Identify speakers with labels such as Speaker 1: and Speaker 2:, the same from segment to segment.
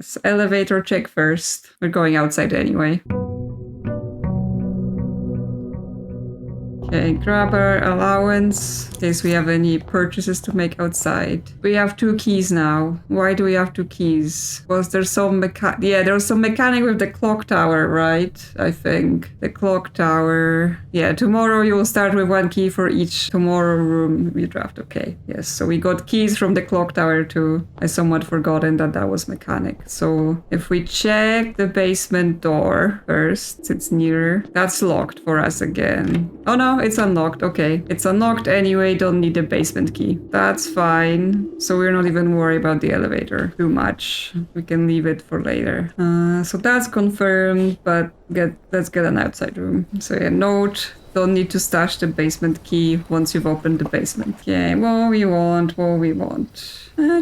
Speaker 1: Let's elevator check first. We're going outside anyway. Okay, grab our allowance in case we have any purchases to make outside. We have 2 keys now. Why do we have 2 keys? Was there some there was some mechanic with the clock tower, right? I think. The clock tower. Yeah, tomorrow you will start with 1 key for each tomorrow room we draft. Okay, yes. So we got keys from the clock tower too. I somewhat forgotten that was mechanic. So if we check the basement door first, it's nearer. That's locked for us again. Oh no, it's unlocked. Okay, it's unlocked anyway. Don't need the basement key. That's fine. So we're not even worried about the elevator too much. We can leave it for later. So that's confirmed, but let's get an outside room. So yeah, note. Don't need to stash the basement key once you've opened the basement. Okay, what we want.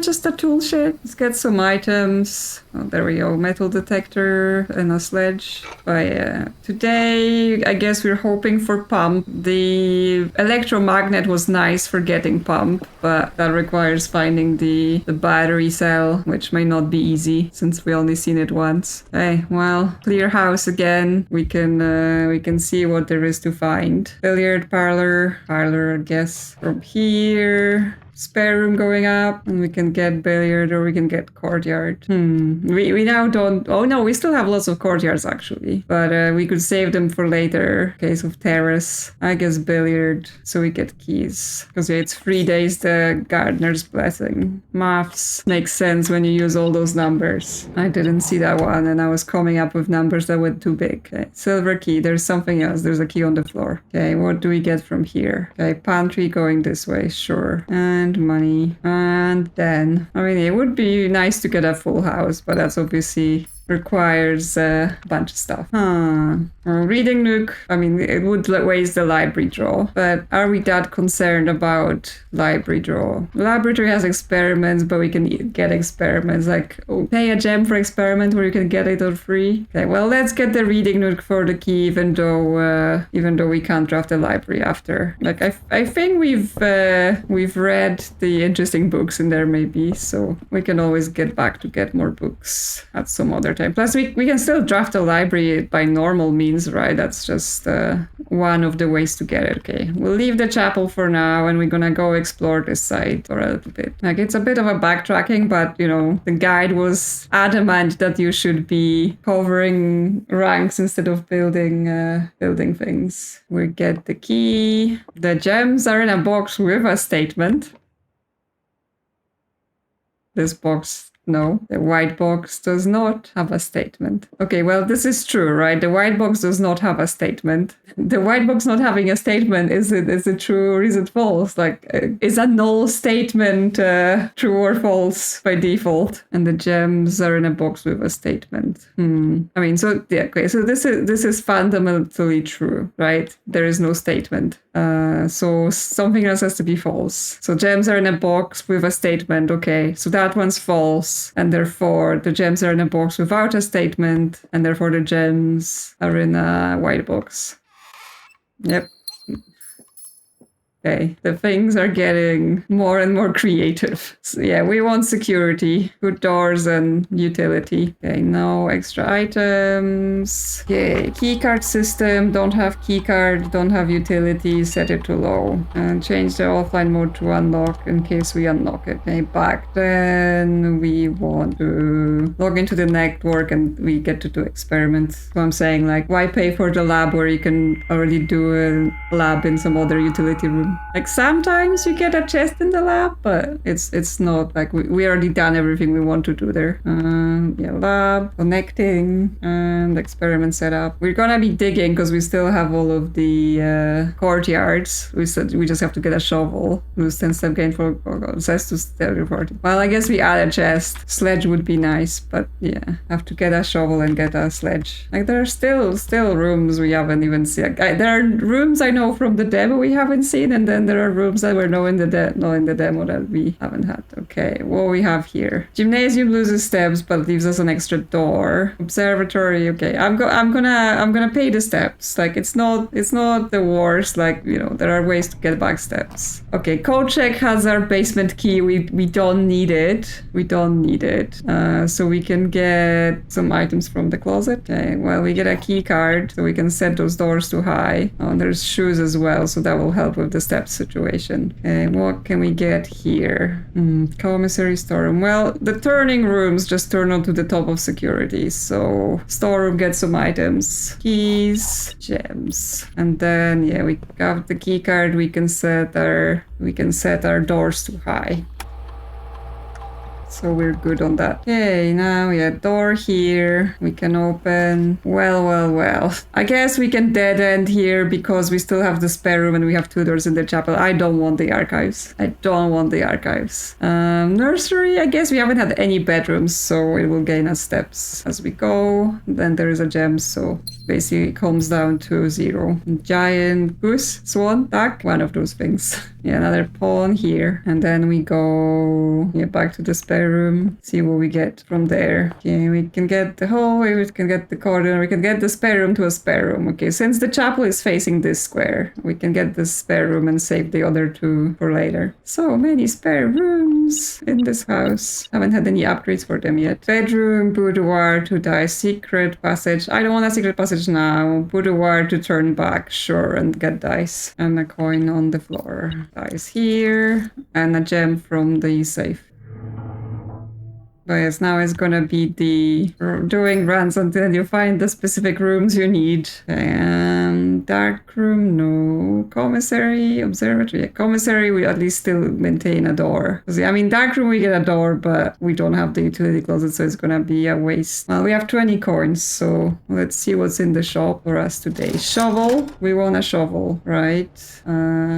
Speaker 1: Just a tool shed. Let's get some items. Oh, there we go. Metal detector and a sledge. But yeah, today I guess we're hoping for pump. The electromagnet was nice for getting pump, but that requires finding the battery cell, which may not be easy since we only seen it once. Hey, well, clear house again. We can see what there is to find. Billiard parlor, I guess. From here. Spare room going up, and we can get billiard or we can get courtyard. We now don't... Oh no, we still have lots of courtyards actually. But we could save them for later. Case of terrace. I guess billiard, so we get keys. Because yeah, it's 3 days the gardener's blessing. Maths makes sense when you use all those numbers. I didn't see that one and I was coming up with numbers that were too big. Okay, silver key, there's something else. There's a key on the floor. Okay, what do we get from here? Okay, pantry going this way, sure. And money. And then, I mean, it would be nice to get a full house, but that's obviously requires a bunch of stuff. Reading nook. I mean, it would waste the library draw, but are we that concerned about library draw? Laboratory has experiments, but we can get experiments like pay a gem for experiment where you can get it for free. Okay, well, let's get the reading nook for the key, even though we can't draft the library after. Like I think we've read the interesting books in there maybe, so we can always get back to get more books at some other time. Plus, we can still draft a library by normal means, right? That's just one of the ways to get it. Okay, we'll leave the chapel for now, and we're gonna go explore this side for a little bit. Like, it's a bit of a backtracking, but, you know, the guide was adamant that you should be covering ranks instead of building things. We get the key. The gems are in a box with a statement. This box... No, the white box does not have a statement. Okay, well, this is true, right? The white box does not have a statement. The white box not having a statement, is it true or is it false? Like, is a null statement true or false by default? And the gems are in a box with a statement. I mean, so, yeah, okay, so this is fundamentally true, right? There is no statement. So something else has to be false. So gems are in a box with a statement. Okay, so that one's false. And therefore the gems are in a box without a statement, and therefore the gems are in a white box. Yep. Okay, the things are getting more and more creative. So yeah, we want security, good doors and utility. Okay, no extra items. Okay, keycard system, don't have keycard, don't have utility, set it to low. And change the offline mode to unlock in case we unlock it. Okay, back then we want to log into the network and we get to do experiments. So I'm saying, like, why pay for the lab where you can already do a lab in some other utility room? Like, sometimes you get a chest in the lab, but it's not like we already done everything we want to do there. Yeah, lab, connecting, and experiment setup. We're gonna be digging because we still have all of the courtyards. We said we just have to get a shovel. Lose 10 step gain for access to stereo party. Well, I guess we add a chest. Sledge would be nice, but yeah, have to get a shovel and get a sledge. Like, there are still rooms we haven't even seen. There are rooms I know from the demo we haven't seen, and then there are rooms that were not in the demo that we haven't had. Okay, what we have here? Gymnasium loses steps but leaves us an extra door. Observatory. Okay, I'm gonna pay the steps. Like it's not the worst. Like, you know, there are ways to get back steps. Okay, code check has our basement key. We don't need it. We don't need it. So we can get some items from the closet. Okay, well, we get a key card so we can set those doors too high. Oh, and there's shoes as well, so that will help with the steps situation. Okay, what can we get here? Commissary storeroom. Well, the turning rooms just turn onto the top of security, so storeroom gets some items. Keys, gems. And then, yeah, we got the key card. We can set our doors too high. So we're good on that. Okay, now we have door here. We can open. Well. I guess we can dead end here because we still have the spare room and we have 2 doors in the chapel. I don't want the archives. Nursery, I guess we haven't had any bedrooms, so it will gain us steps as we go. Then there is a gem, so basically it comes down to 0. Giant goose, swan, duck, one of those things. Yeah, another pawn here. And then we go back to the spare room, see what we get from there. Okay, we can get the hallway, we can get the corridor, we can get the spare room to a spare room. Okay, since the chapel is facing this square, we can get the spare room and save the other 2 for later. So many spare rooms in this house. Haven't had any upgrades for them yet. Bedroom, boudoir to dice, secret passage. I don't want a secret passage now. Boudoir to turn back, sure, and get dice. And a coin on the floor. Dice here, and a gem from the safe. But yes, now it's gonna be the doing runs until you find the specific rooms you need. And dark room, no. Commissary, observatory. Yeah, commissary, we at least still maintain a door. I mean, dark room we get a door, but we don't have the utility closet, so it's gonna be a waste. Well, we have 20 coins, so let's see what's in the shop for us today. Shovel, we want a shovel, right?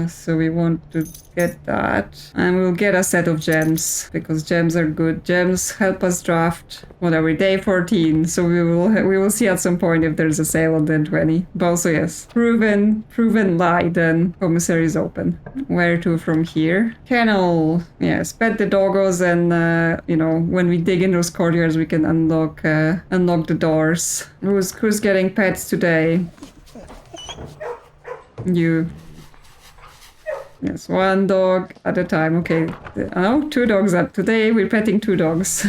Speaker 1: So we want to get that, and we'll get a set of gems because gems are good. Gems help us draft whatever day 14, so we will see at some point if there's a sale on day 20. But also, yes, proven lie, then commissary is open. Where to from here? Kennel, yes, pet the doggos, and you know, when we dig in those courtyards we can unlock the doors. Who's getting pets today? You. Yes, 1 dog at a time. Okay. Oh, 2 dogs up. Today we're petting 2 dogs.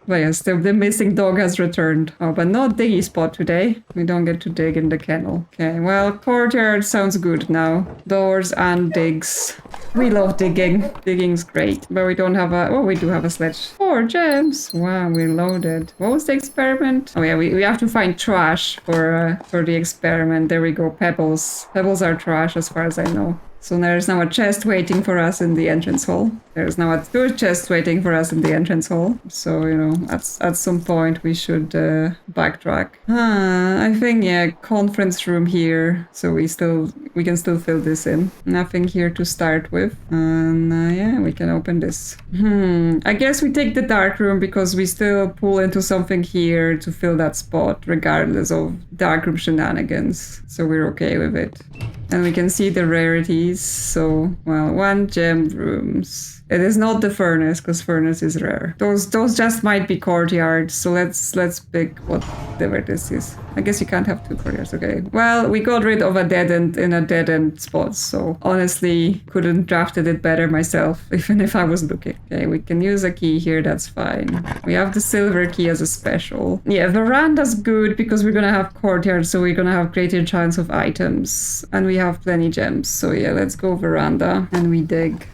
Speaker 1: But yes, the missing dog has returned. Oh, but not diggy spot today. We don't get to dig in the kennel. Okay, well, courtyard sounds good now. Doors and digs. We love digging. Digging's great. But we don't have a... Oh, we do have a sledge. 4 gems. Wow, we're loaded. What was the experiment? Oh yeah, we have to find trash for the experiment. There we go. Pebbles. Pebbles are trash as far as I know. So there's now a chest waiting for us in the entrance hall. There's now a 2 chests waiting for us in the entrance hall. So, you know, at some point we should backtrack. I think, yeah, conference room here. So we can still fill this in. Nothing here to start with. And yeah, we can open this. I guess we take the dark room because we still pull into something here to fill that spot regardless of dark room shenanigans. So we're okay with it. And we can see the rarities, so, well, 1 gem rooms. It is not the furnace, because furnace is rare. Those just might be courtyards, so let's pick whatever this is. I guess you can't have 2 courtyards, okay. Well, we got rid of a dead end in a dead end spot, so honestly, couldn't drafted it better myself, even if I was looking. Okay, we can use a key here, that's fine. We have the silver key as a special. Yeah, veranda's good because we're gonna have courtyards, so we're gonna have greater chance of items. And we have plenty gems, so yeah, let's go veranda and we dig.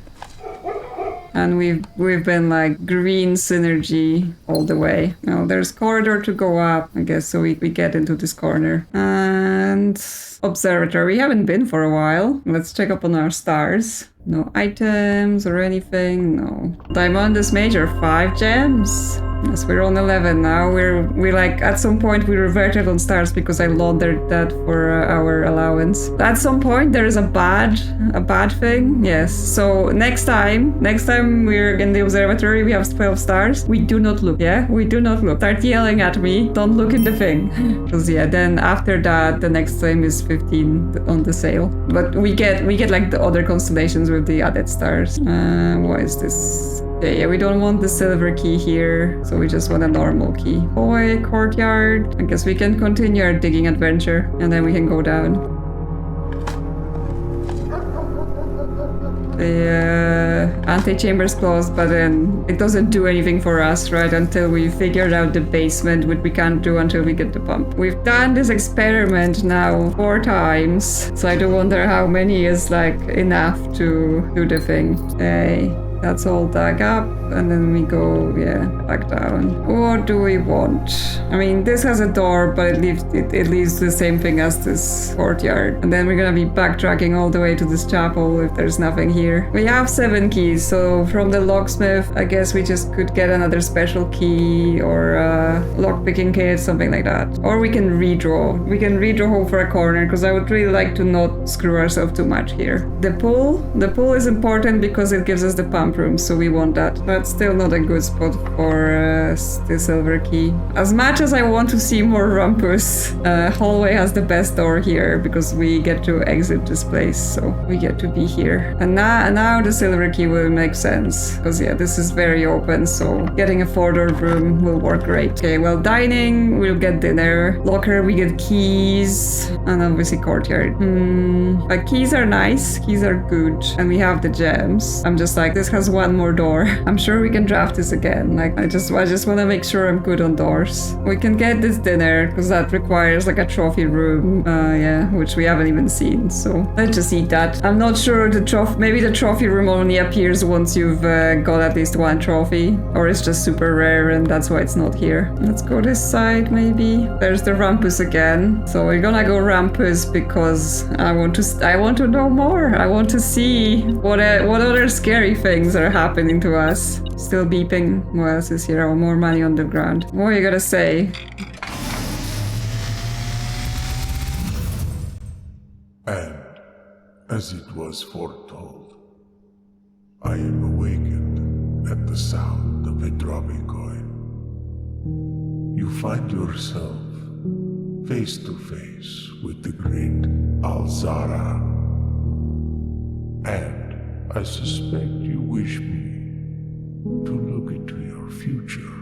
Speaker 1: And we've been like green synergy all the way. Now there's corridor to go up, I guess, so we get into this corner. And observatory, we haven't been for a while. Let's check up on our stars. No items or anything, no. Diamondus Major, 5 gems. Yes, we're on 11 now. We like at some point we reverted on stars because I laundered that for our allowance. At some point there is a bad thing. Yes. So next time we're in the observatory, we have 12 stars. We do not look. Yeah, we do not look. Start yelling at me. Don't look in the thing. Because yeah, then after that the next time is 15 on the sale. But we get like the other constellations with the added stars. What is this? Yeah, we don't want the silver key here, so we just want a normal key. Boy, courtyard. I guess we can continue our digging adventure, and then we can go down. The antechamber's closed, but then it doesn't do anything for us, right? Until we figured out the basement, which we can't do until we get the pump. We've done this experiment now 4 times, so I do wonder how many is like enough to do the thing. Okay. That's all dug up, and then we go, yeah, back down. What do we want? I mean, this has a door, but it leaves the same thing as this courtyard. And then we're gonna be backtracking all the way to this chapel if there's nothing here. We have 7 keys, so from the locksmith, I guess we just could get another special key or a lockpicking kit, something like that. Or we can redraw. We can redraw hole for a corner, because I would really like to not screw ourselves too much here. The pool is important because it gives us the pump room, so we want that. That's still not a good spot for the silver key. As much as I want to see more rumpus, hallway has the best door here because we get to exit this place, so we get to be here. And now the silver key will make sense, because yeah, this is very open, so getting a 4-door room will work great. Okay, well, dining, we'll get dinner. Locker, we get keys, and obviously courtyard. But keys are nice, keys are good, and we have the gems. I'm just like, this has one more door. I'm sure we can draft this again. Like, I just want to make sure I'm good on doors. We can get this dinner because that requires like a trophy room, yeah, which we haven't even seen. So let's just eat that. I'm not sure maybe the trophy room only appears once you've got at least 1 trophy, or it's just super rare and that's why it's not here. Let's go this side maybe. There's the Rumpus again. So we're gonna go Rumpus because I want to know more. I want to see what other scary things are happening to us. Still beeping. What else is here? Oh, more money on the ground. What are you gonna say?
Speaker 2: And, as it was foretold, I am awakened at the sound of a dropping coin. You find yourself face to face with the great Alzara. And I suspect you wish me to look into your future.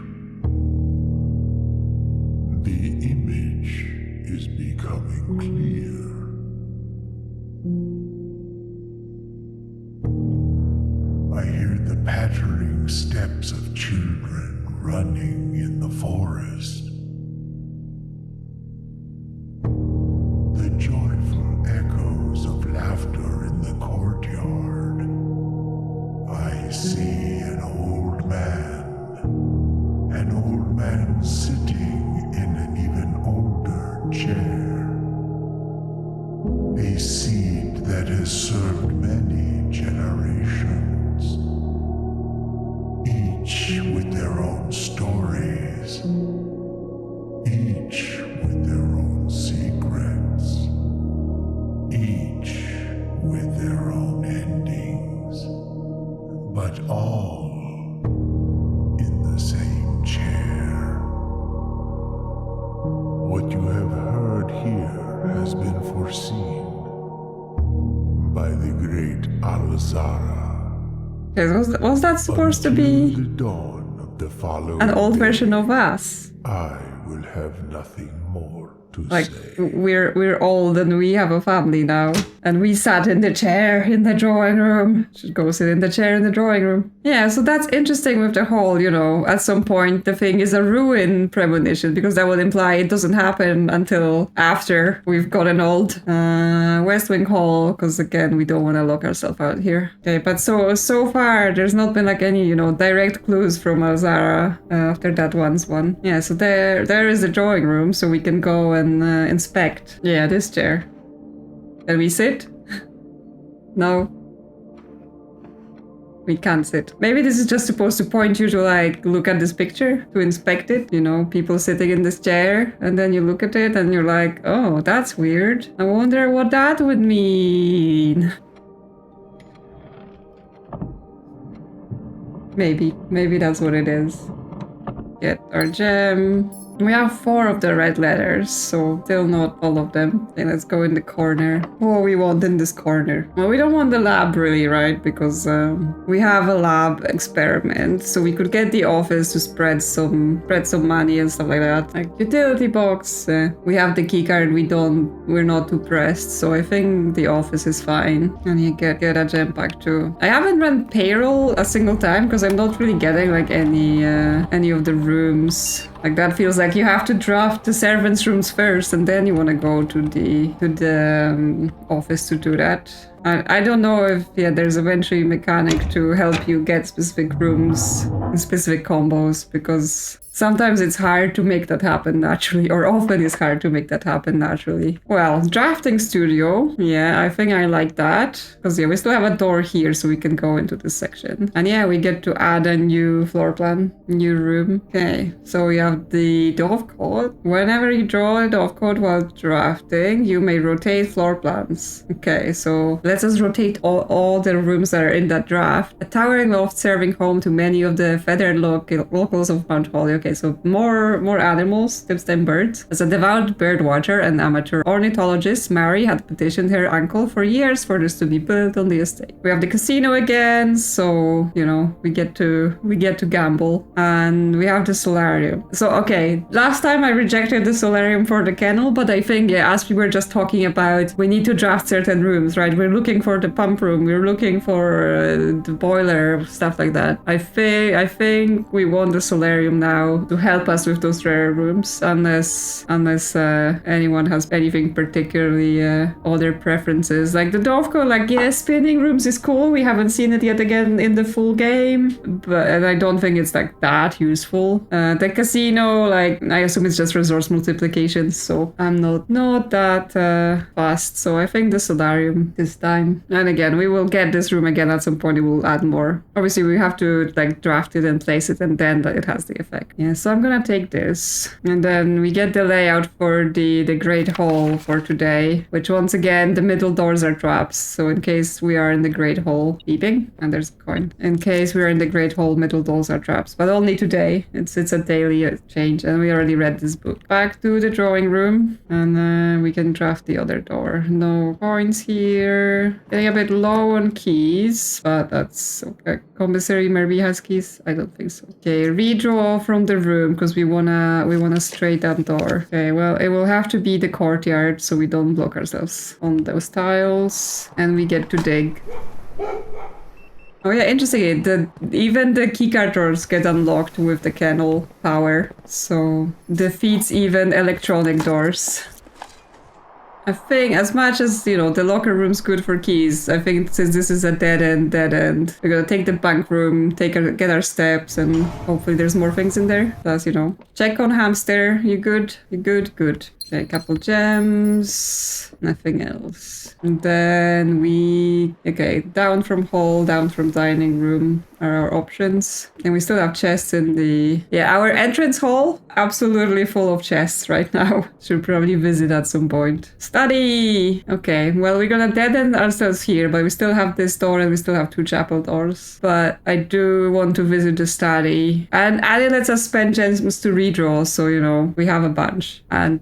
Speaker 2: The image is becoming clear. I hear the pattering steps of children running in the forest. The joyful echoes of laughter in the courtyard. I see an old man sitting in an even older chair. A seed that has served many generations, each with their own stories, each with their own secrets, each with their own endings, but all in the same chair. What you have heard here has been foreseen by the great Alzara.
Speaker 1: Okay, was that supposed to be
Speaker 2: the dawn of the following
Speaker 1: an old version of us?
Speaker 2: I will have nothing more to
Speaker 1: Like,
Speaker 2: say.
Speaker 1: we're old and we have a family now. And we sat in the chair in the drawing room. Should go sit in the chair in the drawing room. Yeah, so that's interesting with the whole, you know, at some point the thing is a ruin premonition, because that would imply it doesn't happen until after we've gotten old. West Wing Hall, because again, we don't want to lock ourselves out here. Okay, but so far there's not been like any, you know, direct clues from Alzara after that one. Yeah, so there is the drawing room, so we can go and inspect. Yeah, this chair. Can we sit? No. We can't sit. Maybe this is just supposed to point you to like look at this picture, to inspect it. You know, people sitting in this chair, and then you look at it and you're like, oh, that's weird. I wonder what that would mean. Maybe that's what it is. Get our gem. We have 4 of the red letters, so still not all of them. Okay, let's go in the corner. What we want in this corner? Well, we don't want the lab really, right? Because we have a lab experiment, so we could get the office to spread some money and stuff like that. Like utility box. We have the keycard. We're not too pressed, so I think the office is fine. And you get a gem pack too. I haven't run payroll a single time because I'm not really getting like any of the rooms. Like that feels like you have to draft the servants' rooms first, and then you want to go to the office to do that. I don't know if there's eventually a mechanic to help you get specific rooms and specific combos, because sometimes it's hard to make that happen naturally, or often it's hard to make that happen naturally. Well, drafting studio. Yeah, I think I like that. Because we still have a door here, so we can go into this section. And yeah, we get to add a new floor plan, new room. Okay, so we have the dove code. Whenever you draw a dove code while drafting, you may rotate floor plans. Okay, so let's just rotate all the rooms that are in that draft. A towering loft serving home to many of the feathered locals of Mount Holly. Okay, so more animals, tips than birds. As a devout bird watcher and amateur ornithologist, Mary had petitioned her uncle for years for this to be built on the estate. We have the casino again, so you know we get to gamble, and we have the solarium. So okay, last time I rejected the solarium for the kennel, but I think as we were just talking about, we need to draft certain rooms, right? We're looking for the pump room, we're looking for the boiler, stuff like that. I think we want the solarium now to help us with those rare rooms, unless anyone has anything particularly other preferences. Like the Dovco, like spinning rooms is cool. We haven't seen it yet again in the full game, and I don't think it's like that useful. The casino, like I assume it's just resource multiplication, so I'm not that fast. So I think the solarium this time. And again, we will get this room again at some point. It will add more. Obviously, we have to like draft it and place it, and then it has the effect. Yeah, so I'm gonna take this. And then we get the layout for the Great Hall for today, which once again, the middle doors are traps. So in case we are in the Great Hall, beeping, and there's a coin. In case we're in the Great Hall, middle doors are traps, but only today. It's a daily change, and we already read this book. Back to the drawing room, and we can draft the other door. No coins here. Getting a bit low on keys, but that's okay. Commissary maybe has keys? I don't think so. Okay, redraw from the room because we wanna straight down door. Okay, well it will have to be the courtyard so we don't block ourselves on those tiles, and we get to dig. Oh yeah, interesting. Even the keycard doors get unlocked with the kennel power, so defeats even electronic doors. I think as much as, the locker room's good for keys, I think since this is a dead end, we're gonna take the bank room, get our steps, and hopefully there's more things in there. Plus, check on hamster. You good? You good? Good. Okay, a couple gems, nothing else. And then down from hall, down from dining room are our options. And we still have chests in our entrance hall, absolutely full of chests right now. Should probably visit at some point. Study! Okay, well, we're gonna dead end ourselves here, but we still have this door and we still have 2 chapel doors. But I do want to visit the study. And Addy lets us spend gems to redraw, so, we have a bunch. And,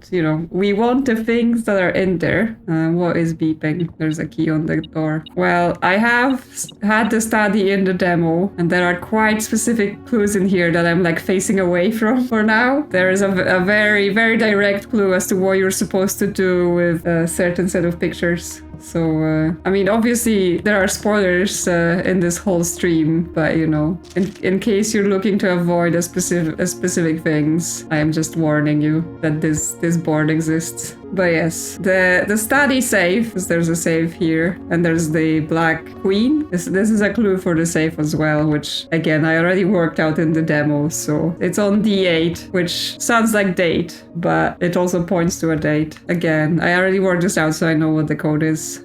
Speaker 1: we want the things that are in there. What is beeping? There's a key on the door. Well, I have had the study in the demo, and there are quite specific clues in here that I'm like facing away from for now. There is a very, very direct clue as to what you're supposed to do with a certain set of pictures. So, obviously there are spoilers in this whole stream, but in case you're looking to avoid a specific things, I am just warning you that this board exists. But yes, the study safe, because there's a safe here, and there's the black queen. This is a clue for the safe as well, which again I already worked out in the demo, so it's on D8, which sounds like date, but it also points to a date. Again, I already worked this out, so I know what the code is.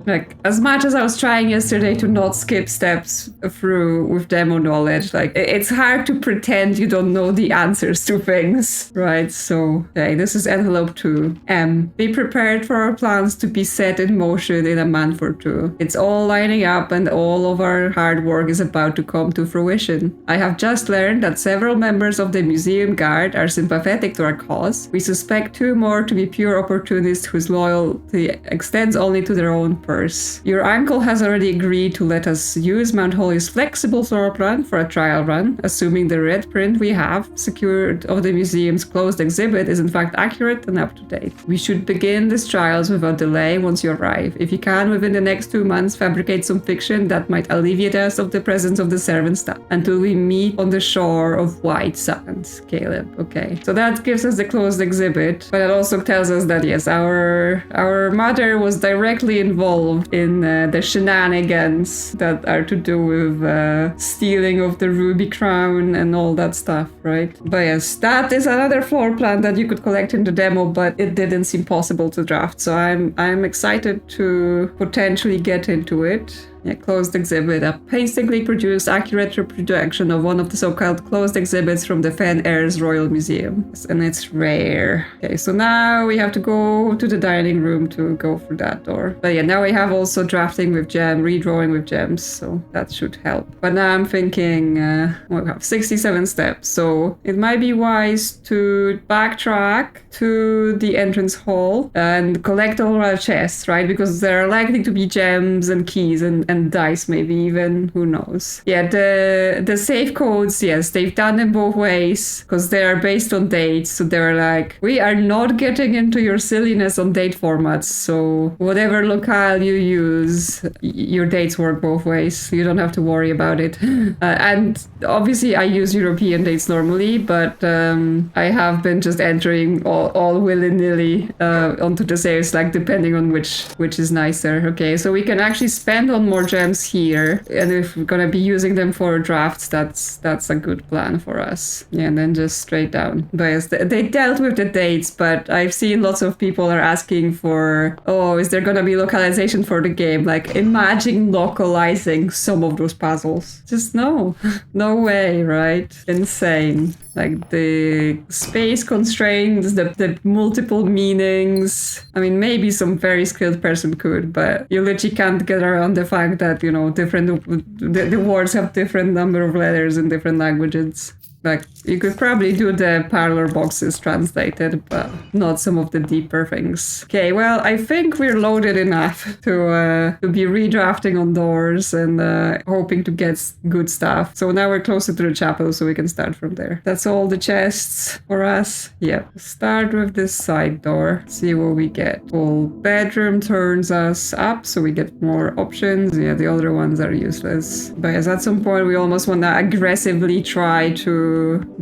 Speaker 1: Like, as much as I was trying yesterday to not skip steps through with demo knowledge, like, it's hard to pretend you don't know the answers to things, right? So, okay, this is envelope 2. Be prepared for our plans to be set in motion in a month or two. It's all lining up and all of our hard work is about to come to fruition. I have just learned that several members of the museum guard are sympathetic to our cause. We suspect 2 more to be pure opportunists whose loyalty extends only to their own purse. Your uncle has already agreed to let us use Mount Holly's flexible floor plan for a trial run, assuming the red print we have secured of the museum's closed exhibit is in fact accurate and up to date. We should begin these trials without delay once you arrive. If you can, within the next 2 months, fabricate some fiction that might alleviate us of the presence of the servant staff until we meet on the shore of White Sands. Caleb, okay. So that gives us the closed exhibit, but it also tells us that yes, our mother was directly involved in the shenanigans that are to do with stealing of the ruby crown and all that stuff, right? But yes, that is another floor plan that you could collect in the demo, but it didn't seem possible to draft, so I'm excited to potentially get into it. Yeah, closed exhibit. A painstakingly produced accurate reproduction of one of the so-called closed exhibits from the Fen Airs Royal Museum. And it's rare. Okay, so now we have to go to the dining room to go through that door. But yeah, now we have also drafting with gem, redrawing with gems, so that should help. But now I'm thinking, we have 67 steps, so it might be wise to backtrack to the entrance hall and collect all our chests, right? Because there are likely to be gems and keys and dice, maybe even, who knows. Yeah, the safe codes, yes, they've done them both ways because they are based on dates, so they're like, we are not getting into your silliness on date formats, so whatever locale you use, your dates work both ways, you don't have to worry about it. And obviously I use European dates normally, but I have been just entering all willy-nilly onto the saves, like depending on which is nicer. Okay, so we can actually spend on more gems here, and if we're gonna be using them for drafts, that's a good plan for us. Yeah, and then just straight down. But yes, they dealt with the dates, but I've seen lots of people are asking for, oh, is there gonna be localization for the game? Like, imagine localizing some of those puzzles. Just no. No way, right? Insane. Like the space constraints, the multiple meanings. I mean, maybe some very skilled person could, but you literally can't get around the fact that, you know, the words have different number of letters in different languages. Like, you could probably do the parlor boxes translated, but not some of the deeper things. Okay, well, I think we're loaded enough to be redrafting on doors and hoping to get good stuff. So now we're closer to the chapel, so we can start from there. That's all the chests for us. Yep. Start with this side door. See what we get. Full bedroom turns us up, so we get more options. Yeah, the other ones are useless. But yes, at some point we almost want to aggressively try to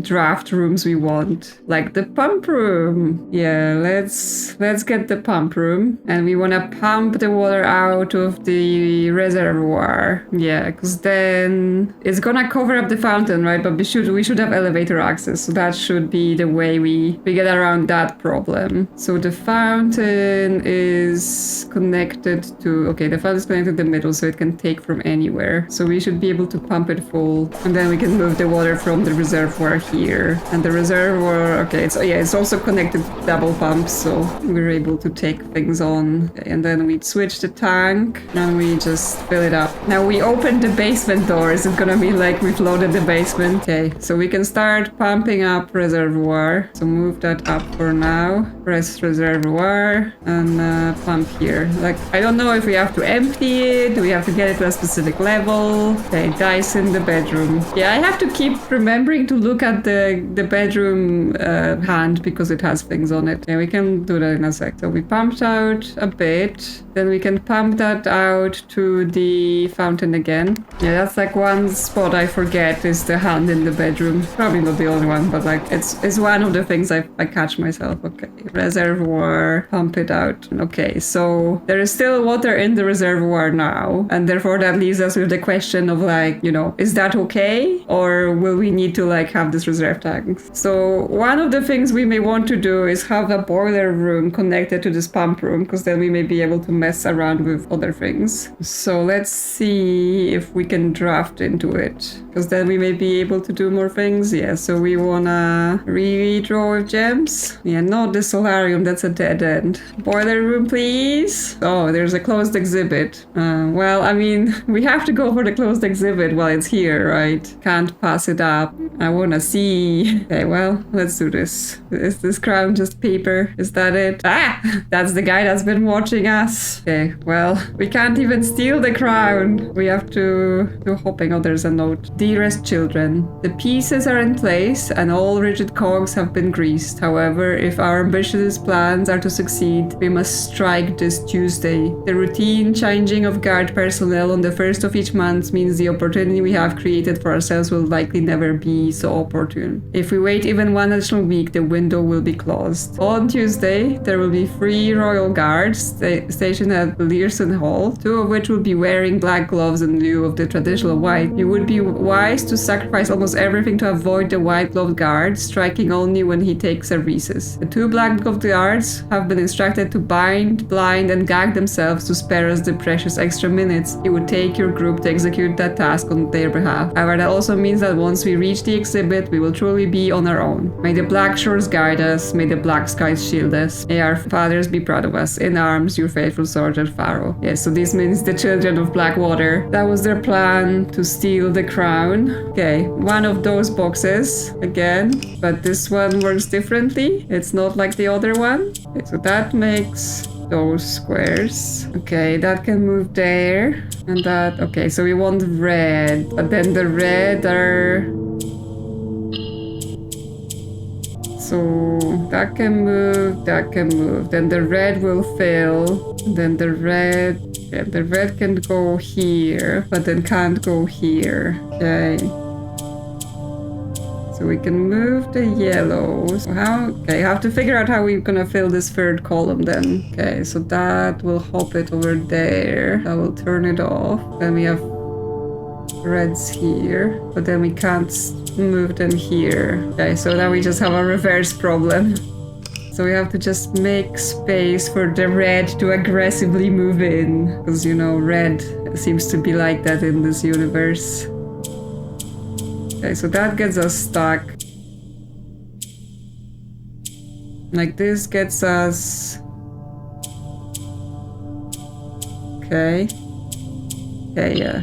Speaker 1: draft rooms we want, like the pump room. Yeah, let's get the pump room, and we want to pump the water out of the reservoir. Yeah, because then it's gonna cover up the fountain, right? But we should have elevator access, so that should be the way we get around that problem. So the fountain is connected to, okay, the fountain is connected to the middle, so it can take from anywhere. So we should be able to pump it full, and then we can move the water from the reservoir here. And the reservoir, okay, it's also connected to double pumps, so we're able to take things on. Okay, and then we switch the tank and we just fill it up. Now we open the basement door. Is it gonna be like we've loaded the basement? Okay, so we can start pumping up reservoir. So move that up for now. Press reservoir and pump here. Like, I don't know if we have to empty it. Do we have to get it to a specific level? Okay, dice in the bedroom. Yeah, I have to keep remembering to look at the bedroom hand because it has things on it. Yeah, we can do that in a sec. So we pumped out a bit, then we can pump that out to the fountain again. Yeah, that's like one spot I forget is the hand in the bedroom. Probably not the only one, but like it's one of the things I catch myself. Okay, reservoir, pump it out. Okay, so there is still water in the reservoir now, and therefore that leaves us with the question of like, you know, is that okay? Or will we need to like have this reserve tank. So one of the things we may want to do is have a boiler room connected to this pump room, because then we may be able to mess around with other things. So let's see if we can draft into it, because then we may be able to do more things. Yeah, so we wanna redraw with gems. Yeah, not the solarium, that's a dead end. Boiler room, please. Oh, there's a closed exhibit. Well, I mean, we have to go for the closed exhibit while it's here, right? Can't pass it up. I wanna see. Okay, well, let's do this. Is this crown just paper? Is that it? Ah! That's the guy that's been watching us. Okay, well, we can't even steal the crown. We have to do hopping. Oh, there's a note. Dearest children, the pieces are in place and all rigid cogs have been greased. However, if our ambitious plans are to succeed, we must strike this Tuesday. The routine changing of guard personnel on the first of each month means the opportunity we have created for ourselves will likely never be so opportune. If we wait even one additional week, the window will be closed. On Tuesday, there will be 3 royal guards stationed at Learson Hall, 2 of which will be wearing black gloves in lieu of the traditional white. You would be wise to sacrifice almost everything to avoid the white-gloved guard, striking only when he takes a recess. The 2 black-gloved guards have been instructed to bind, blind, and gag themselves to spare us the precious extra minutes it would take your group to execute that task on their behalf. However, that also means that once we reach the exhibit, we will truly be on our own. May the black shores guide us, may the black skies shield us, may our fathers be proud of us. In arms, your faithful Sergeant Pharaoh. Yes, so this means the children of Blackwater. That was their plan, to steal the crown. Okay, one of those boxes again, but this one works differently. It's not like the other one. Okay, so that makes those squares. Okay, that can move there. And that, okay, so we want red, but then the red are... So that can move, that can move. Then the red will fill. Then the red... Yeah, the red can go here, but then can't go here. Okay. So we can move the yellows. So how? Okay, I have to figure out how we're gonna fill this third column then. Okay, so that will hop it over there. That will turn it off. Then we have reds here, but then we can't move them here. Okay, so now we just have a reverse problem. So we have to just make space for the red to aggressively move in. Because, you know, red seems to be like that in this universe. Okay, so that gets us stuck. Like this gets us... Okay. Okay, yeah.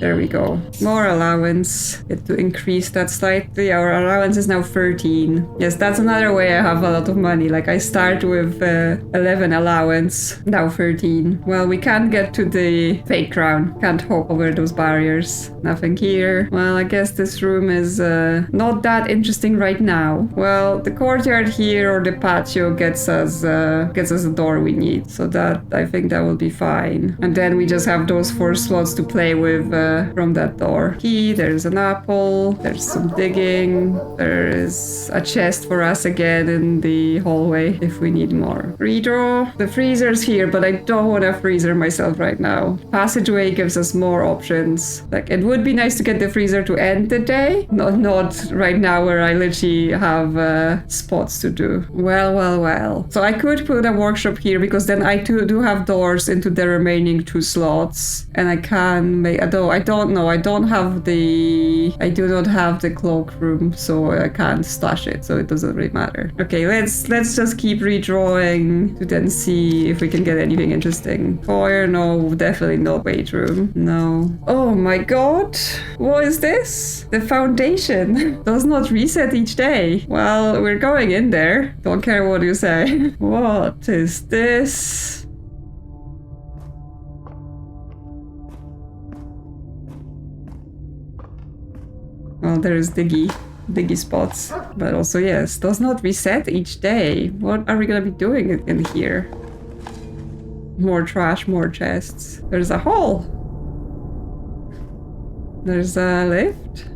Speaker 1: There we go. More allowance. Get to increase that slightly. Our allowance is now 13. Yes, that's another way I have a lot of money. Like I start with 11 allowance, now 13. Well, we can't get to the fake crown. Can't hop over those barriers. Nothing here. Well, I guess this room is not that interesting right now. Well, the courtyard here or the patio gets us the door we need. So that, I think that will be fine. And then we just have those 4 slots to play with from that door. Key, there's an apple, there's some digging, there is a chest for us again in the hallway if we need more. Redraw. The freezer's here, but I don't want a freezer myself right now. Passageway gives us more options. Like, it would be nice to get the freezer to end the day, not right now where I literally have spots to do. Well. So I could put a workshop here because then I too do have doors into the remaining 2 slots, and I can make, although I don't know, I do not have the cloakroom, so I can't stash it, so it doesn't really matter. Okay, let's just keep redrawing to then see if we can get anything interesting. Foyer, no, definitely not. Weight room, no. Oh my god, what is this? The foundation does not reset each day. Well, we're going in there. Don't care what you say. What is this? Well, there's diggy spots. But also, yes, does not reset each day. What are we gonna be doing in here? More trash, more chests. There's a hole. There's a lift.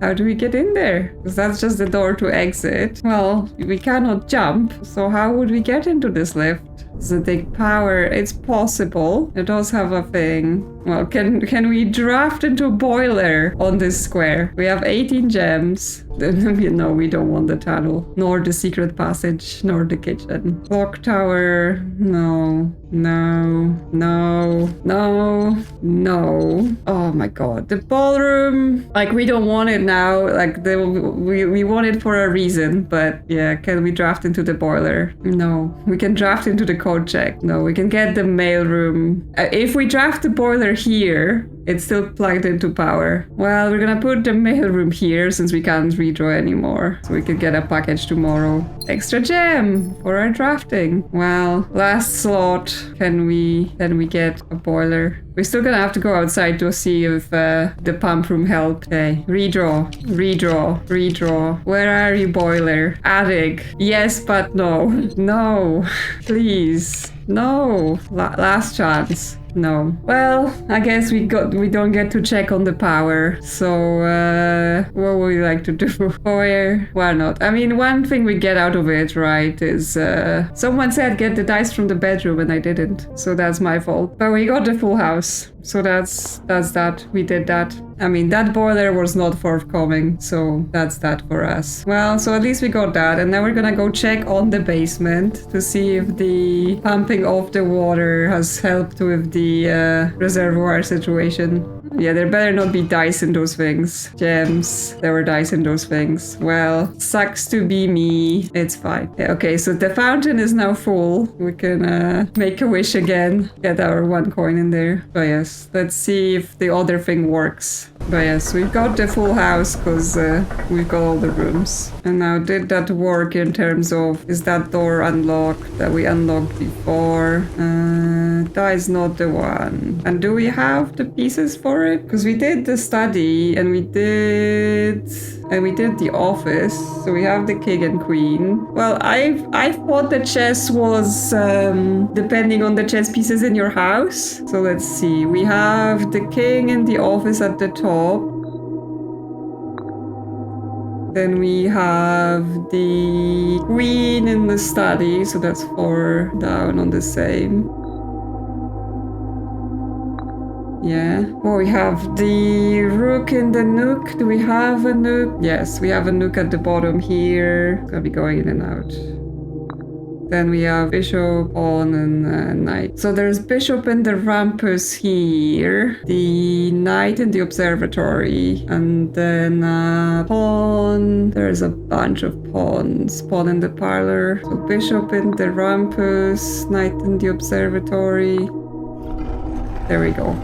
Speaker 1: How do we get in there? Because that's just the door to exit. Well, we cannot jump. So how would we get into this lift? Does it take power? It's possible. It does have a thing. Well, can we draft into a boiler on this square? We have 18 gems. No, we don't want the tunnel, nor the secret passage, nor the kitchen. Clock tower, no, no, no, no, no. Oh my god. The ballroom, like we don't want it now. Like we want it for a reason, but yeah, can we draft into the boiler? No. We can draft into the code check. No, we can get the mailroom. If we draft the boiler here, it's still plugged into power. Well, we're gonna put the mailroom here since we can't redraw anymore. So we could get a package tomorrow. Extra gem for our drafting. Well, last slot. Can we get a boiler? We're still gonna have to go outside to see if the pump room helped. Okay, redraw, redraw, redraw. Where are you, boiler? Attic. Yes, but no. No. Please. No. Last chance. No. Well, I guess we don't get to check on the power. So, what would we like to do? Why not? I mean, one thing we get out of it, right, is someone said get the dice from the bedroom and I didn't. So that's my fault. But we got the full house. So that's that. We did that. I mean, that boiler was not forthcoming, so that's that for us. Well, so at least we got that, and now we're gonna go check on the basement to see if the pumping of the water has helped with the reservoir situation. Yeah, there better not be dice in those things. Gems. There were dice in those things. Well, sucks to be me. It's fine. Yeah, okay, so the fountain is now full. We can make a wish again. Get our 1 coin in there. But yes, let's see if the other thing works. But yes, we've got the full house because we've got all the rooms. And now, did that work in terms of, is that door unlocked that we unlocked before? That is not the one. And do we have the pieces for it? Because we did the study and we did the office. So we have the king and queen. Well, I thought the chess was depending on the chess pieces in your house. So let's see. We have the king in the office at the top. Then we have the queen in the study. So that's 4 down on the same. Yeah. Oh, we have the rook in the nook. Do we have a nook? Yes, we have a nook at the bottom here. It's gonna be going in and out. Then we have bishop, pawn, and knight. So there's bishop in the rumpus here, the knight in the observatory, and then pawn. There's a bunch of pawns. Pawn in the parlor. So bishop in the rumpus, knight in the observatory. There we go.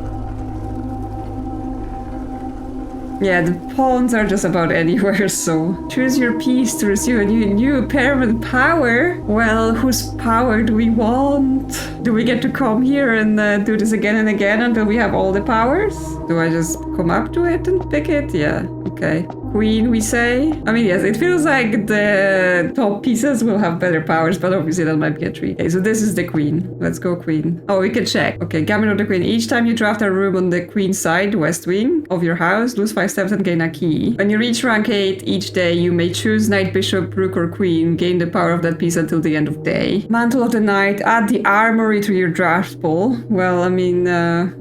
Speaker 1: Yeah, the pawns are just about anywhere, so choose your piece to receive a new permanent power. Well, whose power do we want? Do we get to come here and do this again and again until we have all the powers? Do I just come up to it and pick it? Yeah, okay. Queen, we say? I mean, yes, it feels like the top pieces will have better powers, but obviously that might be a treat. Okay, so this is the queen. Let's go queen. Oh, we can check. Okay, Gambit of the Queen. Each time you draft a room on the queen side, west wing of your house, lose 5 steps and gain a key. When you reach rank 8 each day, you may choose knight, bishop, rook, or queen. Gain the power of that piece until the end of day. Mantle of the Knight. Add the armory to your draft pool. Well, I mean,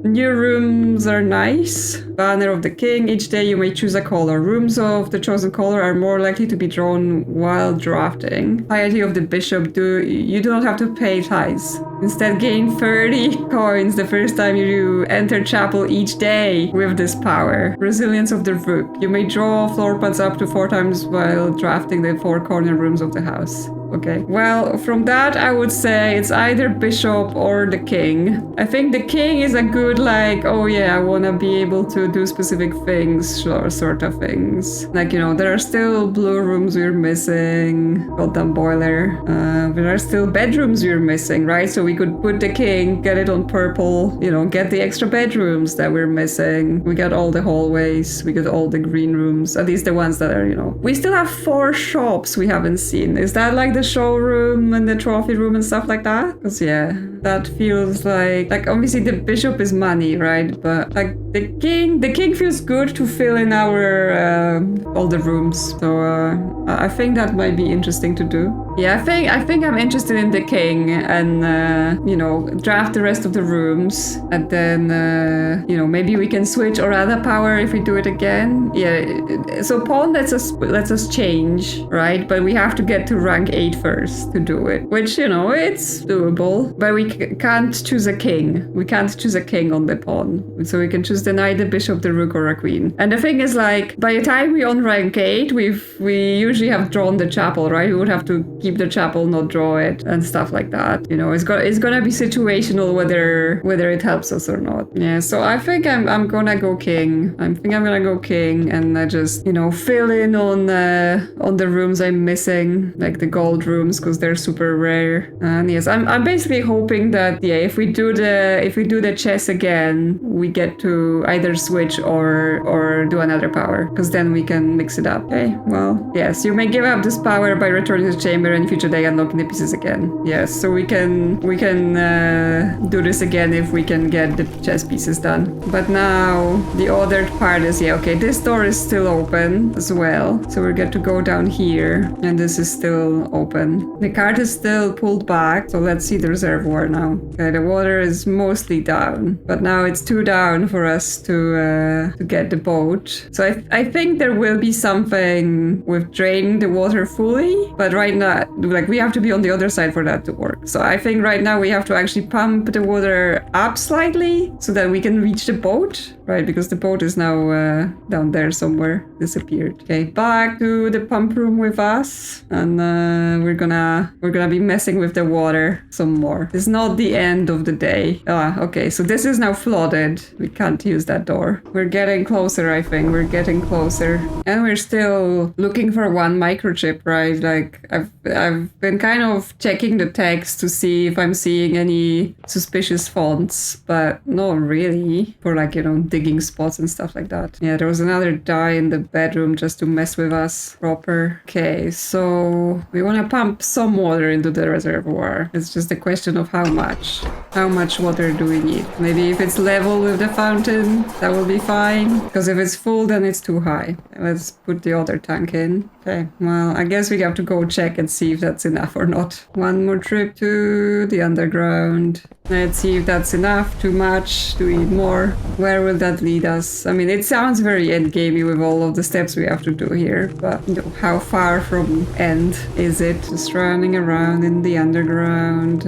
Speaker 1: new rooms are nice. Banner of the King. Each day you may choose a color. Rooms of the chosen color are more likely to be drawn while drafting. Piety of the Bishop. You do not have to pay tithes. Instead, gain 30 coins the first time you enter chapel each day with this power. Resilience of the Rook. You may draw floor plans up to 4 times while drafting the 4 corner rooms of the house. Okay. Well, from that, I would say it's either bishop or the king. I think the king is a good, like, oh yeah, I want to be able to do specific things, sort of things. Like, you know, there are still blue rooms we're missing. Goddamn boiler. There are still bedrooms we're missing, right? So we could put the king, get it on purple, you know, get the extra bedrooms that we're missing. We got all the hallways. We got all the green rooms. At least the ones that are, you know. We still have 4 shops we haven't seen. Is that like the showroom and the trophy room and stuff like that? Because yeah, that feels like obviously the bishop is money, right? But like the king feels good to fill in our all the rooms. So I think that might be interesting to do. Yeah, I think I'm interested in the king and you know, draft the rest of the rooms, and then you know, maybe we can switch or other power if we do it again. Yeah, so pawn lets us change, right? But we have to get to rank 8 first to do it, which, you know, it's doable. But we can't choose a king. We can't choose a king on the pawn. So we can choose the knight, the bishop, the rook, or a queen. And the thing is, like, by the time we on rank 8, we usually have drawn the chapel, right? We would have to keep the chapel, not draw it, and stuff like that. You know, it's gonna be situational whether it helps us or not. Yeah, so I think I'm gonna go king. I think I'm gonna go king and just, you know, fill in on the rooms I'm missing, like the gold rooms, because they're super rare. And yes, I'm basically hoping that, yeah, if we do the chess again, we get to either switch or do another power, because then we can mix it up. Okay, well, yes, you may give up this power by returning to the chamber and future day unlocking the pieces again. Yes, so we can do this again if we can get the chess pieces done. But now the other part is, yeah, okay, this door is still open as well, so we get to go down here, and this is still open. The cart is still pulled back, so let's see the reservoir now. Okay, the water is mostly down, but now it's too down for us to get the boat. So I think there will be something with draining the water fully, but right now, like, we have to be on the other side for that to work. So I think right now we have to actually pump the water up slightly so that we can reach the boat, right? Because the boat is now down there somewhere, disappeared. Okay, back to the pump room with us, and we're gonna be messing with the water some more. It's not the end of the day. Okay, so this is now flooded. We can't use that door. We're getting closer, I think. We're getting closer, and we're still looking for one microchip, right? Like, I've been kind of checking the text to see if I'm seeing any suspicious fonts, but not really, for, like, you know, digging spots and stuff like that. Yeah, there was another die in the bedroom just to mess with us proper. Okay, so we want to pump some water into the reservoir. It's just a question of how much. How much water do we need? Maybe if it's level with the fountain, that will be fine. Because if it's full, then it's too high. Let's put the other tank in. Okay, well, I guess we have to go check and see if that's enough or not. One more trip to the underground. Let's see if that's enough, too much, do we need more? Where will that lead us? I mean, it sounds very endgamey with all of the steps we have to do here, but, you know, how far from end is it? Just running around in the underground.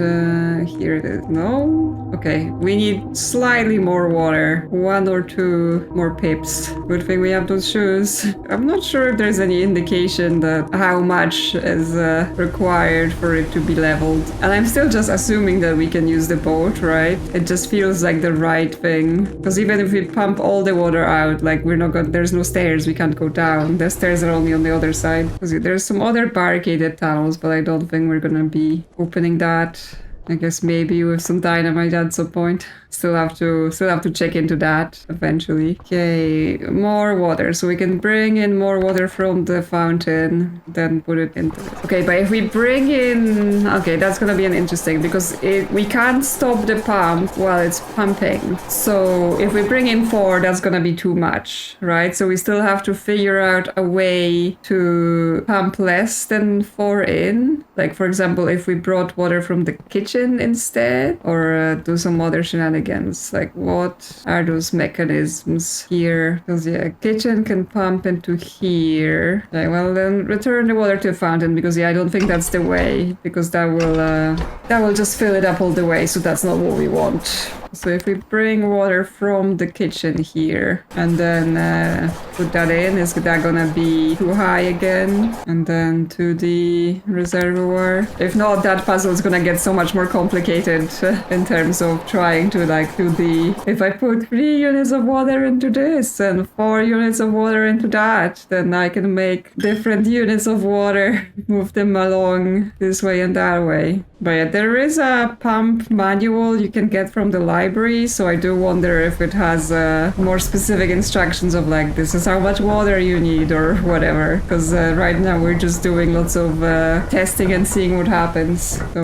Speaker 1: Here it is. No? Okay, we need slightly more water. 1 or 2 more pips. Good thing we have those shoes. I'm not sure if there's any indication that how much is required for it to be leveled. And I'm still just assuming that we can use the boat, right? It just feels like the right thing. Because even if we pump all the water out, like, there's no stairs, we can't go down. The stairs are only on the other side. Because there's some other barricaded tunnels, but I don't think we're gonna be opening that. I guess maybe with some dynamite at some point. Still have to check into that eventually. Okay, more water. So we can bring in more water from the fountain, then put it into it. Okay, but if we bring in... Okay, that's gonna be an interesting, because we can't stop the pump while it's pumping. So if we bring in 4, that's gonna be too much, right? So we still have to figure out a way to pump less than 4 in. Like, for example, if we brought water from the kitchen instead, or do some other shenanigans. Like, what are those mechanisms here? Because, yeah, kitchen can pump into here. Okay, well, then return the water to the fountain, because, yeah, I don't think that's the way, because that will just fill it up all the way, so that's not what we want. So if we bring water from the kitchen here and then put that in, is that gonna be too high again? And then to the reservoir. If not, that puzzle is gonna get so much more complicated in terms of trying to, like, do the... If I put 3 units of water into this and 4 units of water into that, then I can make different units of water, move them along this way and that way. But yeah, there is a pump manual you can get from the library library, so I do wonder if it has more specific instructions of like, this is how much water you need or whatever. Because right now we're just doing lots of testing and seeing what happens. So,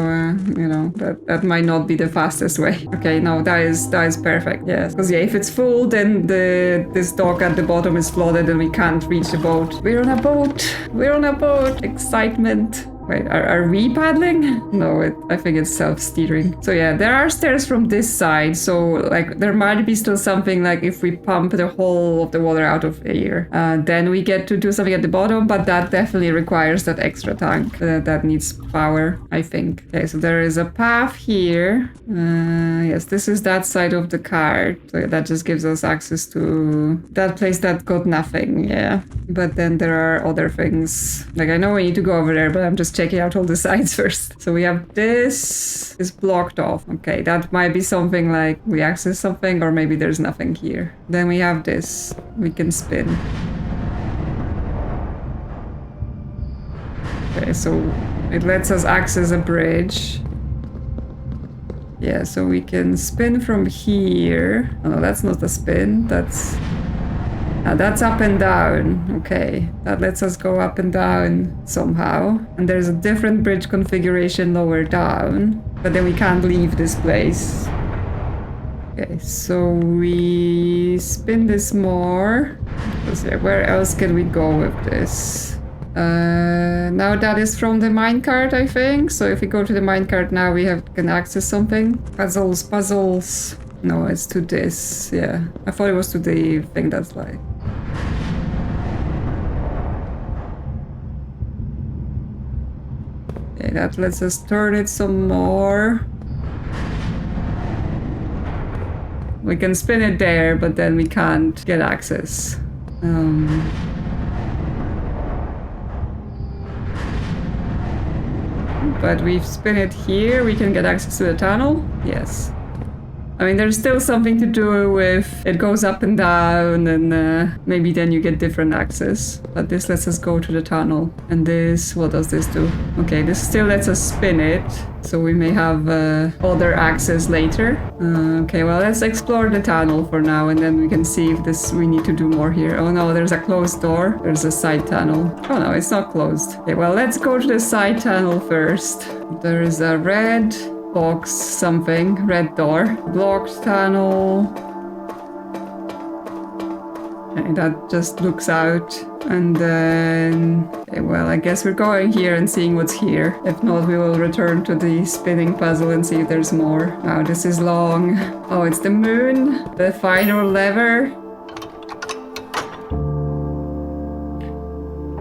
Speaker 1: you know, that might not be the fastest way. Okay, no, that is perfect, yes. Because yeah, if it's full, then this dock at the bottom is flooded and we can't reach the boat. We're on a boat! We're on a boat! Excitement! Wait, are we paddling? No, I think it's self-steering. So yeah, there are stairs from this side, so like there might be still something like if we pump the whole of the water out of here, then we get to do something at the bottom, but that definitely requires that extra tank that needs power, I think. Okay, so there is a path here. Yes, this is that side of the cart. So that just gives us access to that place that got nothing, yeah. But then there are other things. Like I know we need to go over there, but I'm just checking out all the sides first. So we have this is blocked off. Okay, that might be something like we access something, or maybe there's nothing here. Then we have this. We can spin. Okay, so it lets us access a bridge. Yeah, so we can spin from here. Oh, no, that's not a spin. That's up and down. Okay, that lets us go up and down somehow. And there's a different bridge configuration lower down, but then we can't leave this place. Okay, so we spin this more. Where else can we go with this? Now that is from the minecart, I think. So if we go to the minecart now, we can access something. Puzzles. No, it's to this. Yeah, I thought it was to the thing that's like. Okay, that lets us turn it some more. We can spin it there, but then we can't get access. But we spin it here, we can get access to the tunnel? Yes. I mean, there's still something to do with it goes up and down, and maybe then you get different access. But this lets us go to the tunnel. And this, what does this do? Okay, this still lets us spin it, so we may have other access later. Okay, well, let's explore the tunnel for now, and then we can see if we need to do more here. Oh no, there's a closed door. There's a side tunnel. Oh no, it's not closed. Okay, well, let's go to the side tunnel first. There is a red box something, red door, blocked tunnel. Okay, that just looks out, and then okay, well, I guess we're going here and seeing what's here. If not, we will return to the spinning puzzle and see if there's more. Wow, this is long. Oh, it's the moon, the final lever.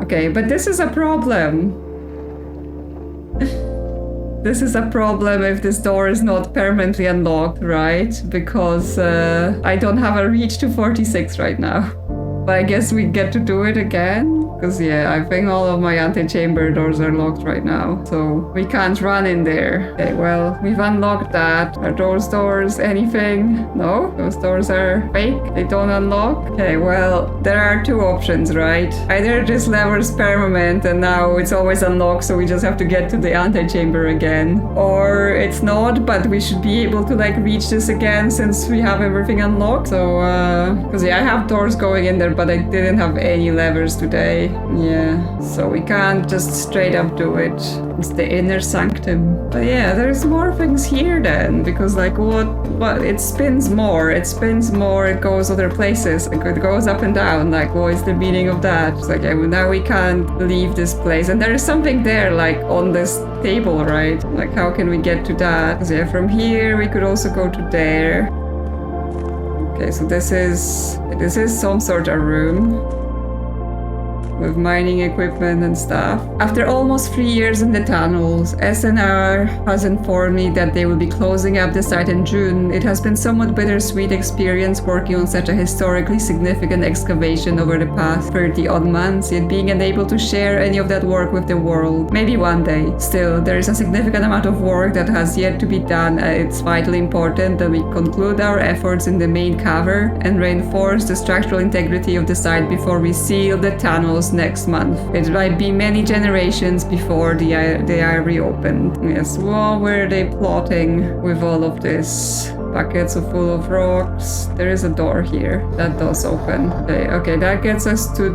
Speaker 1: Okay, but this is a problem. This is a problem if this door is not permanently unlocked, right? Because I don't have a reach to 46 right now. But I guess we get to do it again. Because yeah, I think all of my antechamber doors are locked right now. So we can't run in there. Okay, well, we've unlocked that. Are those doors anything? No? Those doors are fake? They don't unlock? Okay, well, there are two options, right? Either this lever is permanent and now it's always unlocked, so we just have to get to the antechamber again. Or it's not, but we should be able to like reach this again since we have everything unlocked. So, because yeah, I have doors going in there, but I didn't have any levers today. Yeah, so we can't just straight up do it. It's the inner sanctum. But yeah, there's more things here then, because like what it spins more, it goes other places, it goes up and down. Like, what is the meaning of that? It's like, yeah, well, now we can't leave this place, and there is something there like on this table, right? Like, how can we get to that? Because yeah, from here we could also go to there. Okay, so this is some sort of room with mining equipment and stuff. After almost 3 years in the tunnels, SNR has informed me that they will be closing up the site in June. It has been somewhat bittersweet experience working on such a historically significant excavation over the past 30-odd months, yet being unable to share any of that work with the world. Maybe one day. Still, there is a significant amount of work that has yet to be done, and it's vitally important that we conclude our efforts in the main cover and reinforce the structural integrity of the site before we seal the tunnels next month. It might be many generations before they are reopened. Yes, what were they plotting with all of this? buckets are full of rocks. There is a door here that does open. Okay, that gets us to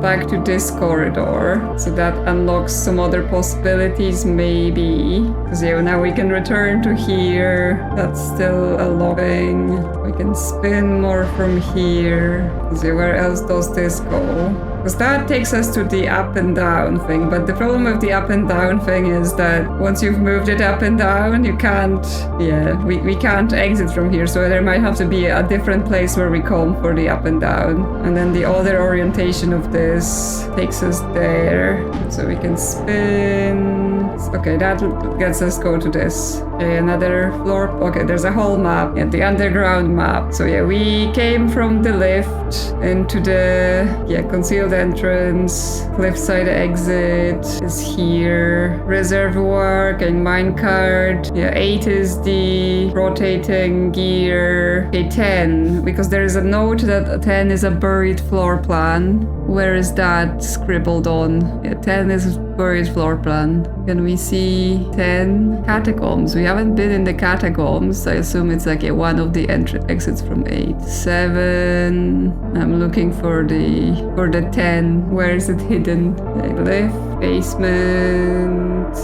Speaker 1: back to this corridor. So that unlocks some other possibilities, maybe. Because yeah, now we can return to here. That's still a logging. We can spin more from here. So where else does this go? Because that takes us to the up and down thing, but the problem with the up and down thing is that once you've moved it up and down, you can't, we can't exit from here, so there might have to be a different place where we come for the up and down. And then the other orientation of this takes us there, so we can spin. Okay, that gets us go to this. Okay, another floor. Okay, there's a whole map, the underground map. So yeah, we came from the lift into the concealed entrance. Cliffside exit is here. Reservoir, getting minecart. 8 is the rotating gear. Okay, 10, because there is a note that 10 is a buried floor plan. Where is that scribbled on? 10 is buried floor plan. Can we see 10? Catacombs. We haven't been in the catacombs. I assume it's like one of the exits from 8. 7. I'm looking for the 10. Where is it hidden? Lift, basement.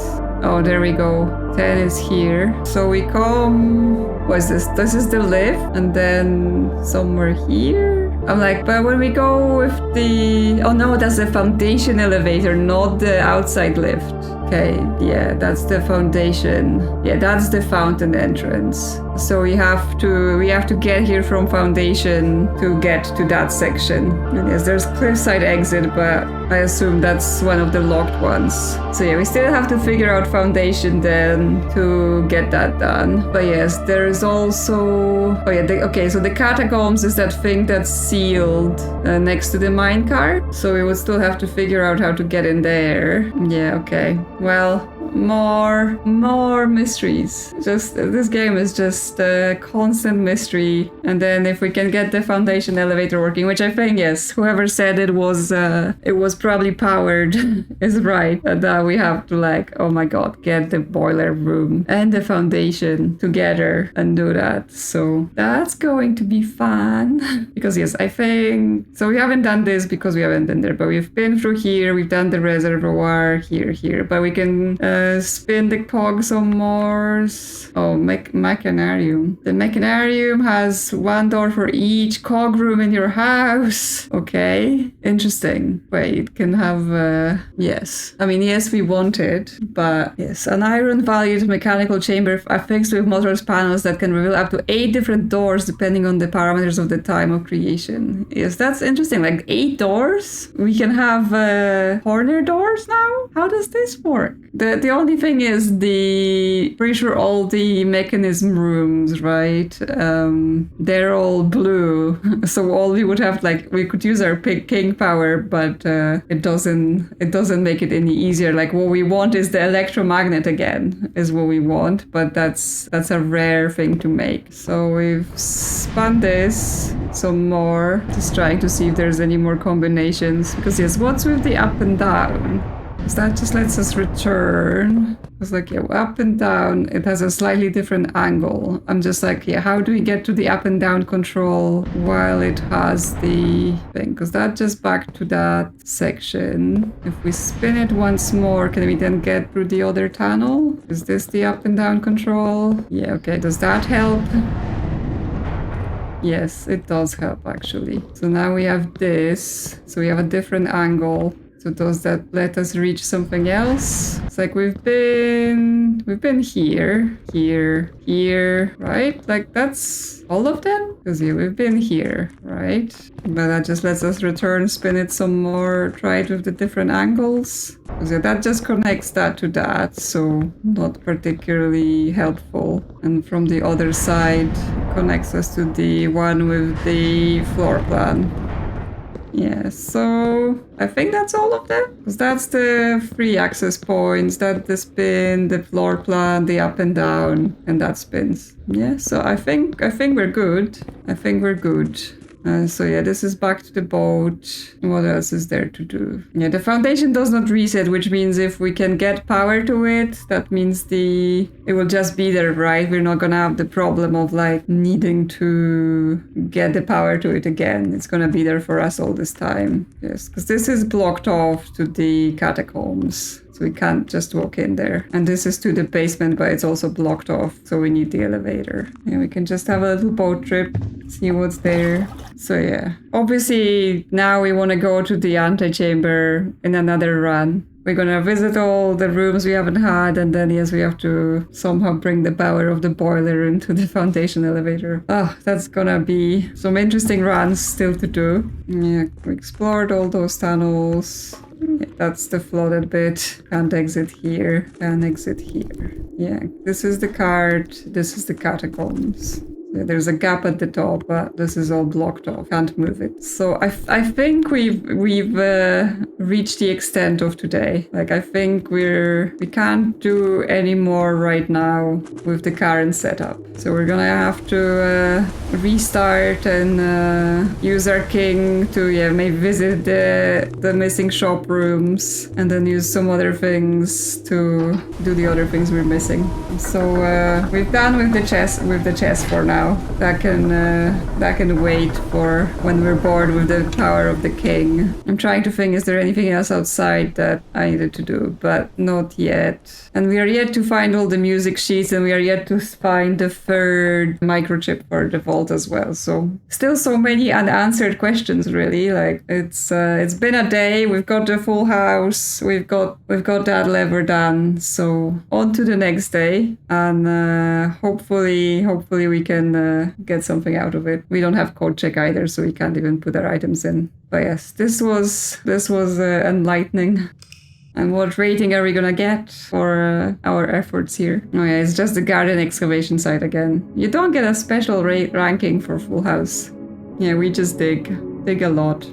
Speaker 1: Oh, there we go. 10 is here. So we come... What's this? This is the lift, and then somewhere here. I'm like, but when we go with the... Oh no, that's the foundation elevator, not the outside lift. Okay, yeah, that's the foundation. Yeah, that's the fountain entrance. So we have to get here from foundation to get to that section. And yes, there's cliffside exit, but I assume that's one of the locked ones. So yeah, we still have to figure out foundation then to get that done. But yes, there is also... Oh yeah, okay, so the catacombs is that thing that's sealed next to the minecart. So we would still have to figure out how to get in there. Yeah, okay. Well, more mysteries. Just this game is just a constant mystery. And then if we can get the foundation elevator working, which I think, yes, whoever said it was probably powered is right. And we have to oh my god, get the boiler room and the foundation together and do that. So that's going to be fun. Because yes, I think, so we haven't done this because we haven't been there, but we've been through here, we've done the reservoir here, but we can spin the cog some more. Oh, machinarium. The machinarium has one door for each cog room in your house. Okay, interesting. Wait, it can have, yes. I mean, yes, we want it, but yes. An iron-valued mechanical chamber affixed with motor's panels that can reveal up to 8 different doors depending on the parameters of the time of creation. Yes, that's interesting. Like 8 doors? We can have corner doors now? How does this work? The only thing is pretty sure all the mechanism rooms, right? They're all blue. So all we would have, we could use our king power, but it doesn't make it any easier. Like what we want is the electromagnet again, is what we want, but that's a rare thing to make. So we've spun this some more, just trying to see if there's any more combinations. Because yes, what's with the up and down? Because that just lets us return. It's up and down, it has a slightly different angle. I'm just how do we get to the up and down control while it has the thing? Because that just back to that section. If we spin it once more, can we then get through the other tunnel? Is this the up and down control? Yeah, okay, does that help? Yes, it does help actually. So now we have this. So we have a different angle. So does that let us reach something else? It's we've been here, right? That's all of them? Because yeah, we've been here, right? But that just lets us return, spin it some more, try it with the different angles. Because yeah, that just connects that to that, so not particularly helpful. And from the other side, connects us to the one with the floor plan. Yeah, so I think that's all of them. Because that's the 3 access points, that the spin, the floor plan, the up and down, and that spins. Yeah, so I think we're good. So yeah, this is back to the boat. What else is there to do? Yeah, the foundation does not reset, which means if we can get power to it, that means it will just be there, right? We're not gonna have the problem of like needing to get the power to it again. It's gonna be there for us all this time. Yes, because this is blocked off to the catacombs. So we can't just walk in there. And this is to the basement, but it's also blocked off. So we need the elevator. Yeah, we can just have a little boat trip, see what's there. So yeah, obviously now we want to go to the antechamber in another run. We're gonna visit all the rooms we haven't had, and then yes, we have to somehow bring the power of the boiler into the foundation elevator. Oh, that's gonna be some interesting runs still to do. Yeah, we explored all those tunnels. Yeah, that's the flooded bit. Can't exit here. Can't exit here. Yeah, this is the card. This is the catacombs. Yeah, there's a gap at the top, but this is all blocked off. Can't move it. So I think we've reached the extent of today. Like I think we can't do any more right now with the current setup. So we're gonna have to restart and use our king to maybe visit the missing shop rooms, and then use some other things to do the other things we're missing. So we're done with the chess for now. That can wait for when we're bored with the power of the king. I'm trying to think, is there anything else outside that I needed to do, but not yet. And we are yet to find all the music sheets, and we are yet to find the third microchip for the vault as well. So still so many unanswered questions, really. Like it's been a day. We've got the full house. We've got that lever done. So on to the next day, and hopefully we can get something out of it. We don't have code check either, so we can't even put our items in. But yes, this was enlightening. And what rating are we gonna get for our efforts here? Oh yeah, it's just the garden excavation site again. You don't get a special ranking for full house. Yeah, we just dig a lot.